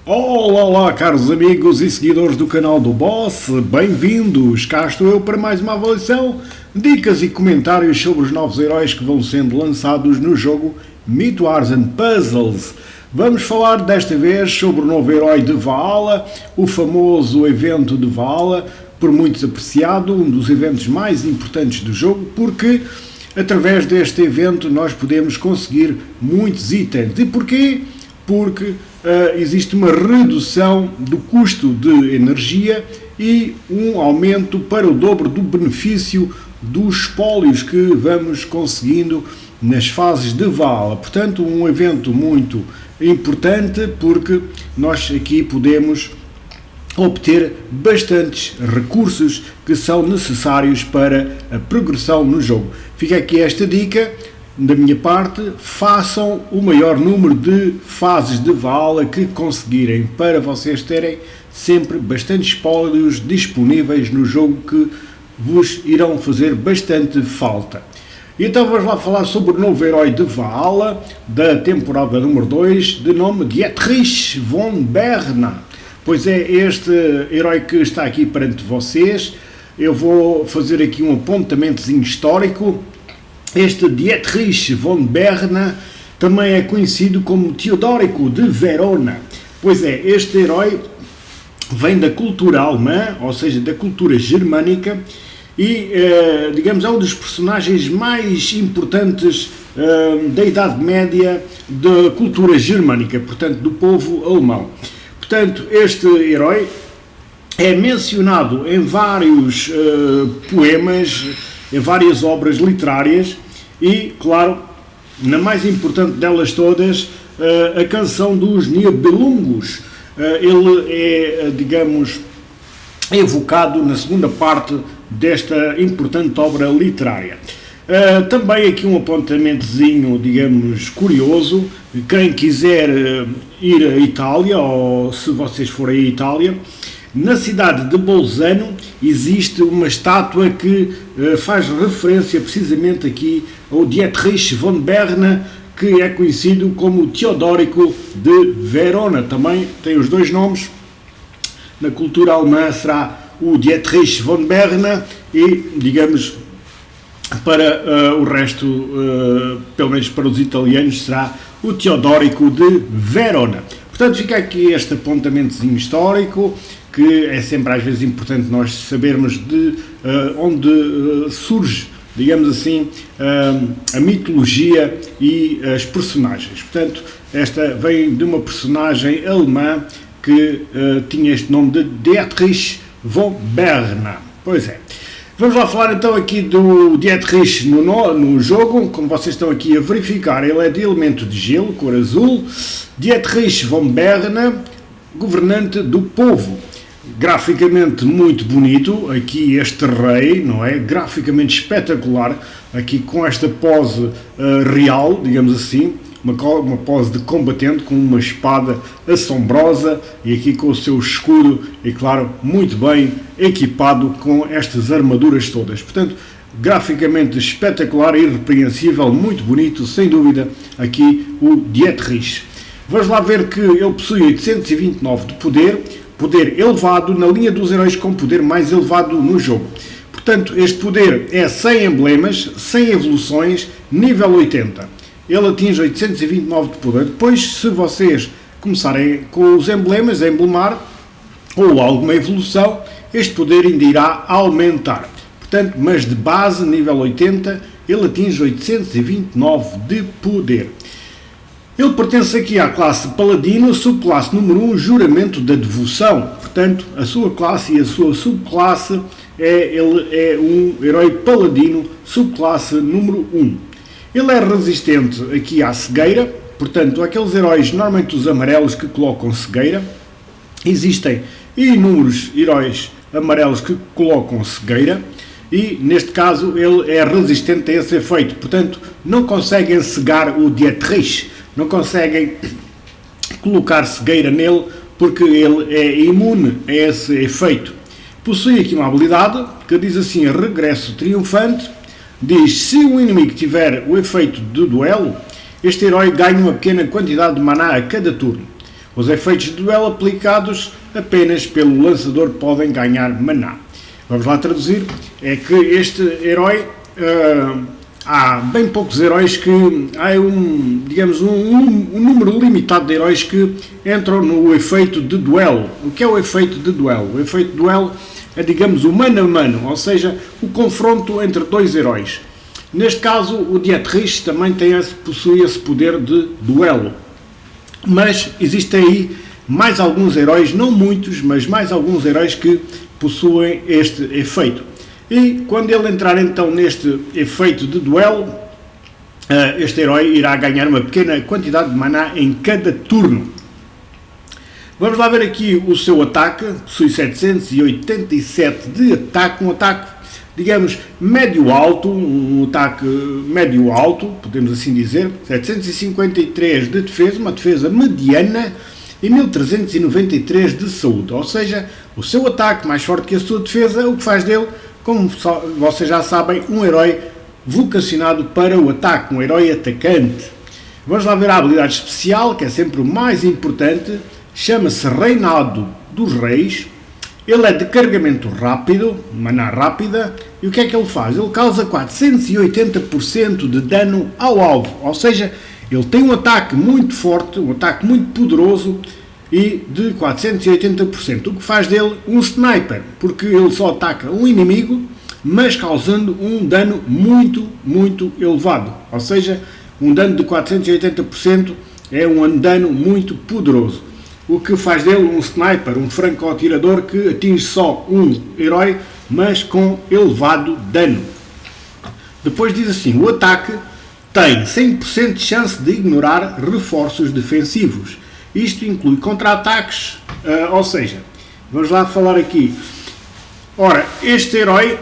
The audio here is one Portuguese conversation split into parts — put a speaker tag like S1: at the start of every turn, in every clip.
S1: Olá, olá, caros amigos e seguidores do canal do Boss, bem-vindos! Cá estou eu para mais uma avaliação, dicas e comentários sobre os novos heróis que vão sendo lançados no jogo Myth Wars and Puzzles. Vamos falar desta vez sobre o novo herói de Valhalla, o famoso evento de Valhalla, por muitos apreciado, um dos eventos mais importantes do jogo, porque através deste evento nós podemos conseguir muitos itens. E porquê? Porque existe uma redução do custo de energia e um aumento para o dobro do benefício dos espólios que vamos conseguindo nas fases de Valhalla. Portanto, um evento muito importante porque nós aqui podemos obter bastantes recursos que são necessários para a progressão no jogo. Fica aqui esta dica da minha parte: façam o maior número de fases de Valhalla que conseguirem, para vocês terem sempre bastantes espólios disponíveis no jogo que vos irão fazer bastante falta. Então vamos lá falar sobre o novo herói de Valhalla da temporada número 2, de nome Dietrich von Berna. Pois é, este herói que está aqui perante vocês. Eu vou fazer aqui um apontamentozinho histórico. Este Dietrich von Berna também é conhecido como Teodórico de Verona. Pois é, este herói vem da cultura alemã, ou seja, da cultura germânica, e, digamos, é um dos personagens mais importantes da Idade Média da cultura germânica, portanto, do povo alemão. Portanto, este herói é mencionado em vários poemas, em várias obras literárias e, claro, na mais importante delas todas, a canção dos Nibelungos. Ele é, digamos, evocado na segunda parte desta importante obra literária. Também aqui um apontamentozinho, digamos, curioso. Quem quiser ir à Itália, ou se vocês forem à Itália, na cidade de Bolzano existe uma estátua que faz referência precisamente aqui ao Dietrich von Berna, que é conhecido como Teodórico de Verona. Também tem os dois nomes. Na cultura alemã será o Dietrich von Berna e, digamos, para o resto, pelo menos para os italianos, será o Teodórico de Verona. Portanto, fica aqui este apontamentozinho histórico, que é sempre às vezes importante nós sabermos de onde surge, digamos assim, a mitologia e as personagens. Portanto, esta vem de uma personagem alemã que tinha este nome de Dietrich von Berna. Pois é. Vamos lá falar então aqui do Dietrich no jogo. Como vocês estão aqui a verificar, ele é de elemento de gelo, cor azul. Dietrich von Berna, governante do povo. Graficamente muito bonito, aqui este rei, não é? Graficamente espetacular, aqui com esta pose real, digamos assim, uma pose de combatente com uma espada assombrosa e aqui com o seu escudo e, claro, muito bem equipado com estas armaduras todas. Portanto, graficamente espetacular, irrepreensível, muito bonito, sem dúvida, aqui o Dietrich. Vamos lá ver que ele possui 829 de poder elevado, na linha dos heróis com poder mais elevado no jogo. Portanto, este poder é 100 emblemas, 100 evoluções, nível 80. Ele atinge 829 de poder. Depois, se vocês começarem com os emblemas a emblemar, ou alguma evolução, este poder ainda irá aumentar. Portanto, mas de base, nível 80, ele atinge 829 de poder. Ele pertence aqui à classe Paladino, subclasse número 1, Juramento da Devoção. Portanto, a sua classe e a sua subclasse ele é um herói Paladino, subclasse número 1. Ele é resistente aqui à cegueira, portanto, aqueles heróis, normalmente os amarelos, que colocam cegueira. Existem inúmeros heróis amarelos que colocam cegueira e, neste caso, ele é resistente a esse efeito. Portanto, não conseguem cegar o Dietrich, não conseguem colocar cegueira nele, porque ele é imune a esse efeito. Possui aqui uma habilidade que diz assim: regresso triunfante. Diz: se o inimigo tiver o efeito de duelo, este herói ganha uma pequena quantidade de maná a cada turno. Os efeitos de duelo aplicados apenas pelo lançador podem ganhar maná. Vamos lá traduzir. É que este herói, há bem poucos heróis que... Há um número limitado de heróis que entram no efeito de duelo. O que é o efeito de duelo? O efeito de duelo é, digamos, o mano a mano, ou seja, o confronto entre dois heróis. Neste caso, o Dietrich também possui esse poder de duelo. Mas existem aí mais alguns heróis, não muitos, mas mais alguns heróis que possuem este efeito. E quando ele entrar então neste efeito de duelo, este herói irá ganhar uma pequena quantidade de maná em cada turno. Vamos lá ver aqui o seu ataque. Possui 787 de ataque, um ataque, digamos, médio-alto, um ataque médio-alto, podemos assim dizer, 753 de defesa, uma defesa mediana, e 1393 de saúde, ou seja, o seu ataque mais forte que a sua defesa, o que faz dele, como vocês já sabem, um herói vocacionado para o ataque, um herói atacante. Vamos lá ver a habilidade especial, que é sempre o mais importante, chama-se Reinado dos Reis. Ele é de carregamento rápido, maná rápida, e o que é que ele faz? Ele causa 480% de dano ao alvo, ou seja, ele tem um ataque muito forte, um ataque muito poderoso e de 480%, o que faz dele um sniper, porque ele só ataca um inimigo, mas causando um dano muito, muito elevado, ou seja, um dano de 480% é um dano muito poderoso. O que faz dele um sniper, um franco-atirador que atinge só um herói, mas com elevado dano. Depois diz assim, o ataque tem 100% de chance de ignorar reforços defensivos. Isto inclui contra-ataques, ou seja, vamos lá falar aqui. Ora, este herói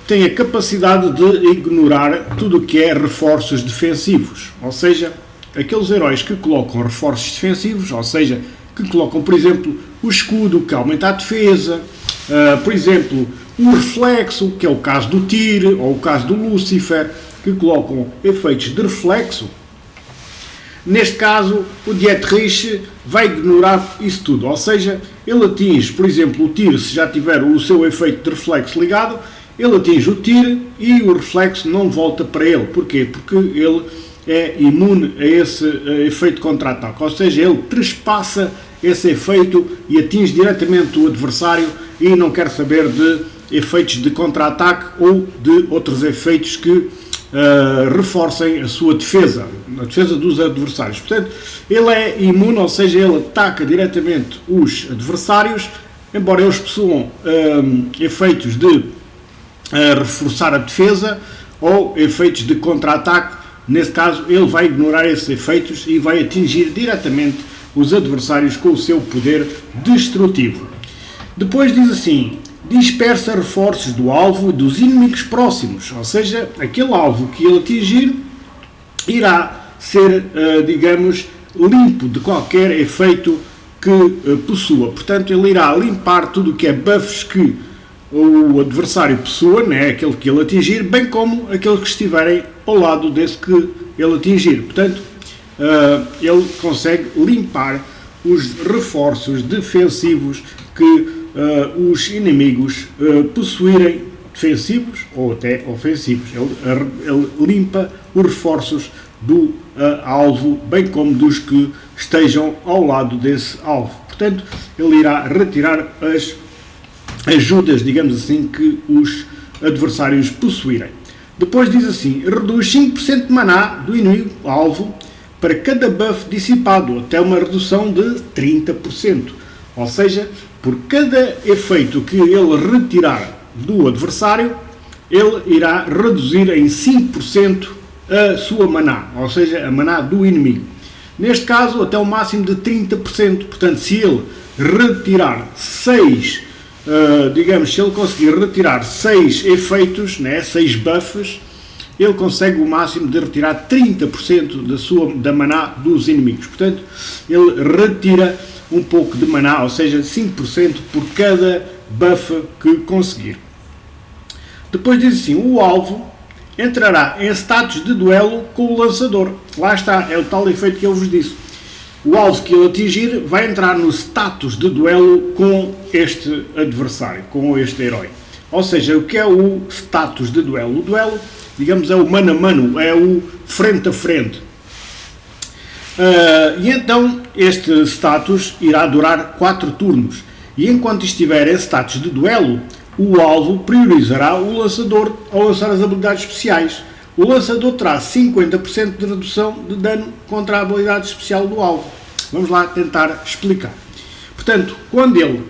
S1: tem a capacidade de ignorar tudo o que é reforços defensivos, ou seja, aqueles heróis que colocam reforços defensivos, ou seja, que colocam, por exemplo, o escudo, que aumenta a defesa, por exemplo, o reflexo, que é o caso do Tyr, ou o caso do Lúcifer, que colocam efeitos de reflexo. Neste caso, o Dietrich vai ignorar isso tudo, ou seja, ele atinge, por exemplo, o Tyr, se já tiver o seu efeito de reflexo ligado, ele atinge o Tyr e o reflexo não volta para ele. Porquê? Porque ele é imune a esse efeito de contra-ataque, ou seja, ele trespassa esse efeito e atinge diretamente o adversário e não quer saber de efeitos de contra-ataque ou de outros efeitos que reforcem a sua defesa, a defesa dos adversários. Portanto, ele é imune, ou seja, ele ataca diretamente os adversários, embora eles possuam efeitos de reforçar a defesa ou efeitos de contra-ataque. Nesse caso, ele vai ignorar esses efeitos e vai atingir diretamente os adversários com o seu poder destrutivo. Depois diz assim, dispersa reforços do alvo e dos inimigos próximos, ou seja, aquele alvo que ele atingir irá ser, digamos, limpo de qualquer efeito que possua. Portanto, ele irá limpar tudo o que é buffs que o adversário possua, né, aquele que ele atingir, bem como aqueles que estiverem ao lado desse que ele atingir. Portanto, ele consegue limpar os reforços defensivos que os inimigos possuírem, defensivos ou até ofensivos. Ele limpa os reforços do alvo, bem como dos que estejam ao lado desse alvo. Portanto, ele irá retirar as ajudas, digamos assim, que os adversários possuírem. Depois diz assim, reduz 5% de maná do inimigo-alvo para cada buff dissipado, até uma redução de 30%. Ou seja, por cada efeito que ele retirar do adversário, ele irá reduzir em 5% a sua maná, ou seja, a maná do inimigo. Neste caso, até um máximo de 30%. Portanto, se ele retirar 6, digamos, se ele conseguir retirar 6 efeitos, né, 6 buffs, ele consegue o máximo de retirar 30% da maná dos inimigos. Portanto, ele retira um pouco de maná, ou seja, 5% por cada buff que conseguir. Depois diz assim, o alvo entrará em status de duelo com o lançador. Lá está, é o tal efeito que eu vos disse. o alvo que ele atingir vai entrar no status de duelo com este adversário, com este herói. Ou seja, o que é o status de duelo? O duelo, digamos, é o mano a mano, é o frente a frente. E então este status irá durar 4 turnos. E enquanto estiver em status de duelo, o alvo priorizará o lançador ao lançar as habilidades especiais. O lançador terá 50% de redução de dano contra a habilidade especial do alvo. Vamos lá tentar explicar. Portanto, quando ele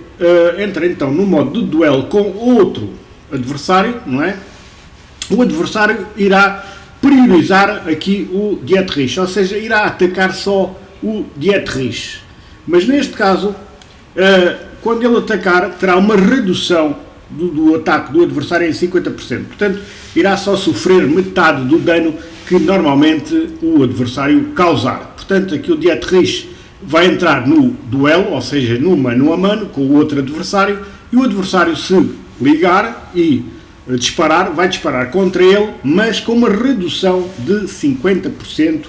S1: entra então no modo de duelo com outro adversário, não é? O adversário irá priorizar aqui o Dietrich, ou seja, irá atacar só o Dietrich. Mas neste caso, quando ele atacar, terá uma redução do ataque do adversário em 50%. Portanto, irá só sofrer metade do dano que normalmente o adversário causar. Portanto, aqui o Dietrich vai entrar no duelo, ou seja, no mano a mano com o outro adversário, e o adversário, se ligar e disparar, vai disparar contra ele, mas com uma redução de 50%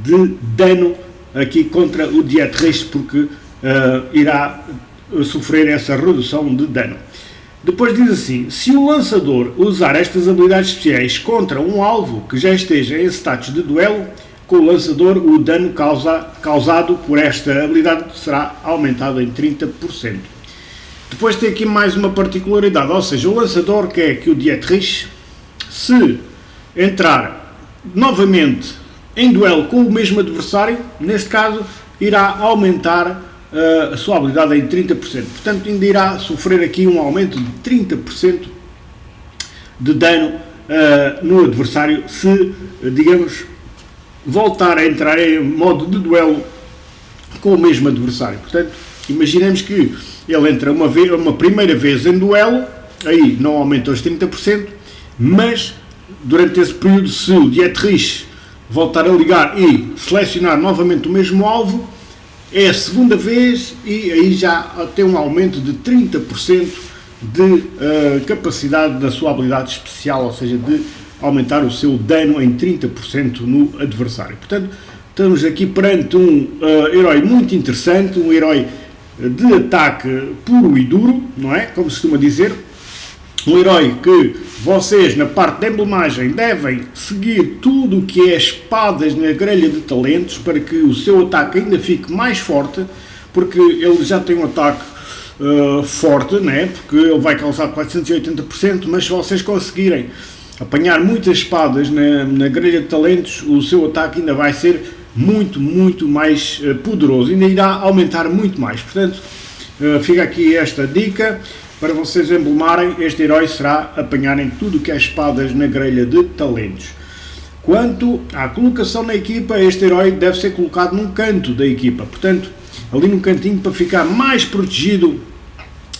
S1: de dano aqui contra o Dietrich, porque irá sofrer essa redução de dano. Depois diz assim: se o lançador usar estas habilidades especiais contra um alvo que já esteja em status de duelo, com o lançador o dano causado por esta habilidade será aumentado em 30%. Depois tem aqui mais uma particularidade, ou seja, o lançador quer que o Dietrich, se entrar novamente em duelo com o mesmo adversário, neste caso irá aumentar a sua habilidade em 30%. Portanto, ainda irá sofrer aqui um aumento de 30% de dano no adversário se, digamos, voltar a entrar em modo de duelo com o mesmo adversário. Portanto, imaginemos que ele entra uma primeira vez em duelo, aí não aumenta os 30%, mas durante esse período, se o Dietrich voltar a ligar e selecionar novamente o mesmo alvo, é a segunda vez e aí já tem um aumento de 30% de capacidade da sua habilidade especial, ou seja, de aumentar o seu dano em 30% no adversário. Portanto, estamos aqui perante um herói muito interessante, um herói de ataque puro e duro, não é? Como se costuma dizer. Um herói que vocês, na parte da emblemagem, devem seguir tudo o que é espadas na grelha de talentos para que o seu ataque ainda fique mais forte, porque ele já tem um ataque forte, né? Porque ele vai causar 480%, mas se vocês conseguirem apanhar muitas espadas na grelha de talentos, o seu ataque ainda vai ser muito, muito mais poderoso, ainda irá aumentar muito mais. Portanto, fica aqui esta dica para vocês emblemarem. Este herói será apanharem tudo que é espadas na grelha de talentos. Quanto à colocação na equipa, este herói deve ser colocado num canto da equipa, portanto, ali num cantinho, para ficar mais protegido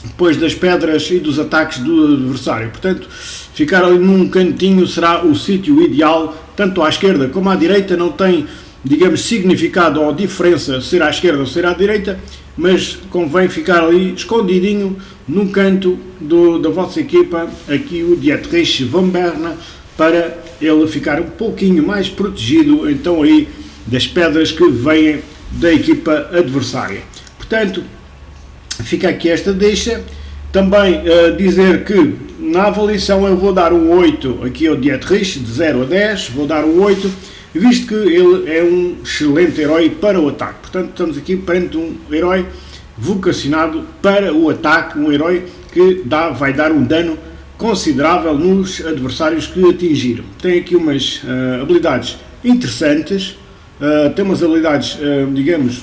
S1: depois das pedras e dos ataques do adversário. Portanto, ficar ali num cantinho será o sítio ideal, tanto à esquerda como à direita. Não tem, digamos, significado ou diferença ser à esquerda ou ser à direita, mas convém ficar ali escondidinho num canto da vossa equipa, aqui o Dietrich Von Berna, para ele ficar um pouquinho mais protegido então aí das pedras que vêm da equipa adversária. Portanto, fica aqui esta deixa. Também dizer que na avaliação eu vou dar um 8 aqui ao Dietrich, de 0 a 10, vou dar um 8, visto que ele é um excelente herói para o ataque. Portanto, estamos aqui perante um herói vocacionado para o ataque, um herói que vai dar um dano considerável nos adversários que atingiram. Tem aqui umas habilidades interessantes, tem umas habilidades, digamos,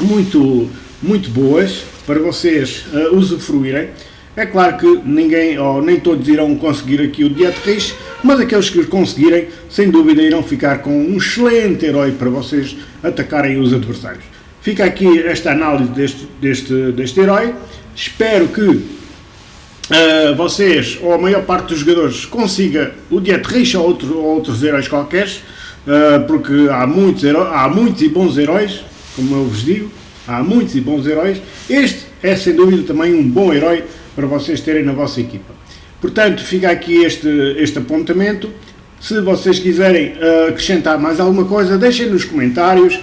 S1: muito, muito boas para vocês usufruírem. É claro que ninguém, ou nem todos irão conseguir aqui o Dietrich, mas aqueles que conseguirem, sem dúvida, irão ficar com um excelente herói para vocês atacarem os adversários. Fica aqui esta análise deste herói. Espero que vocês, ou a maior parte dos jogadores, consiga o Dietrich ou outros heróis qualquer, porque há muitos e bons heróis, como eu vos digo, há muitos e bons heróis. Este é sem dúvida também um bom herói para vocês terem na vossa equipa. Portanto, fica aqui este apontamento. Se vocês quiserem acrescentar mais alguma coisa, deixem nos comentários.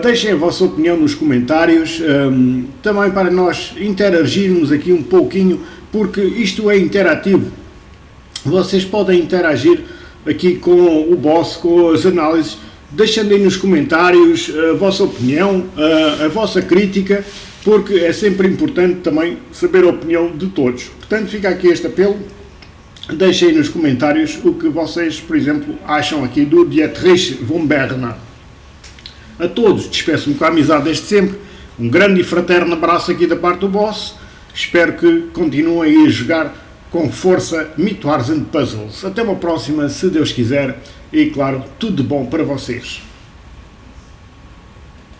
S1: Deixem a vossa opinião nos comentários, também para nós interagirmos aqui um pouquinho, porque isto é interativo. Vocês podem interagir aqui com o boss, com as análises, deixando aí nos comentários a vossa opinião, a vossa crítica, porque é sempre importante também saber a opinião de todos. Portanto, fica aqui este apelo. Deixem aí nos comentários o que vocês, por exemplo, acham aqui do Dietrich von Berner. A todos, despeço-me com a amizade desde sempre. Um grande e fraterno abraço aqui da parte do boss. Espero que continuem a jogar com força Myth Wars and Puzzles. Até uma próxima, se Deus quiser. E claro, tudo de bom para vocês.